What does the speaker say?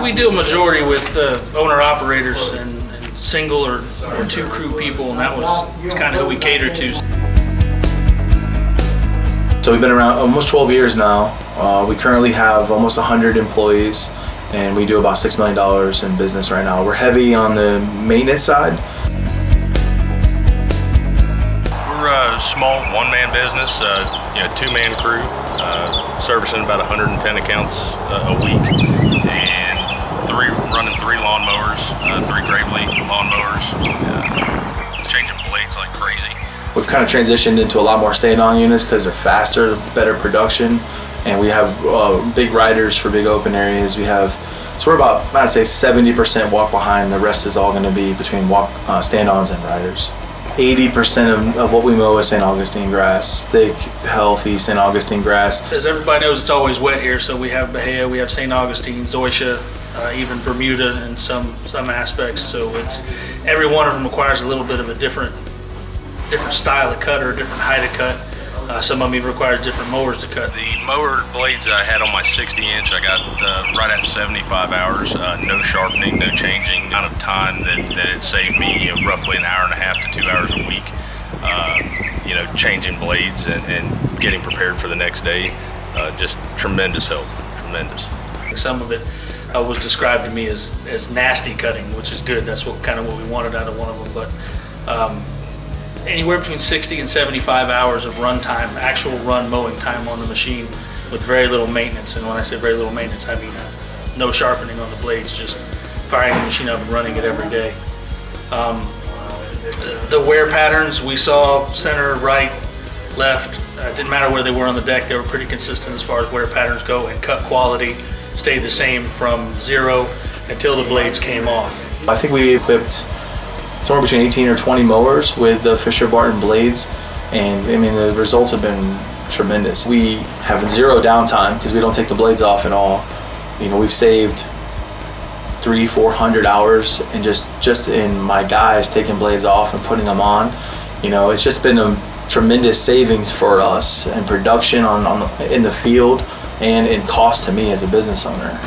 We do a majority with owner-operators and single or two crew people, and it's kind of who we cater to. So we've been around almost 12 years now. We currently have almost 100 employees, and we do about $6 million in business right now. We're heavy on the maintenance side. We're a small one-man business, two-man crew, servicing about 110 accounts a week, and running three lawnmowers, 3 Gravely lawnmowers, changing blades like crazy. We've kind of transitioned into a lot more stay-on units because they're faster, better production, and we have big riders for big open areas. So we're about, I'd say 70% walk behind. The rest is all going to be between stand-ons and riders. 80% of what we mow is St. Augustine grass, thick, healthy St. Augustine grass. As everybody knows, it's always wet here, so we have Bahia, we have St. Augustine, Zoysia, even Bermuda in some aspects. So every one of them requires a little bit of a different style of cut or a different height of cut. Some of them even require different mowers to cut. The mower blades I had on my 60-inch, I got right at 75 hours, no sharpening, no changing. Amount of time that it saved me, roughly an hour and a half to 2 hours a week, changing blades and getting prepared for the next day. Just tremendous help, tremendous. Some of it was described to me as nasty cutting, which is good. That's what we wanted out of one of them. But anywhere between 60 and 75 hours of run time, actual run mowing time on the machine with very little maintenance. And when I say very little maintenance, I mean no sharpening on the blades, just firing the machine up and running it every day. The wear patterns we saw, center, right, left, didn't matter where they were on the deck. They were pretty consistent as far as wear patterns go, and cut quality stayed the same from zero until the blades came off. I think we equipped somewhere between 18 or 20 mowers with the Fisher Barton blades, and the results have been tremendous. We have zero downtime because we don't take the blades off at all. We've saved 300-400 hours and just in my guys taking blades off and putting them on. It's just been a tremendous savings for us in production in the field and in cost to me as a business owner.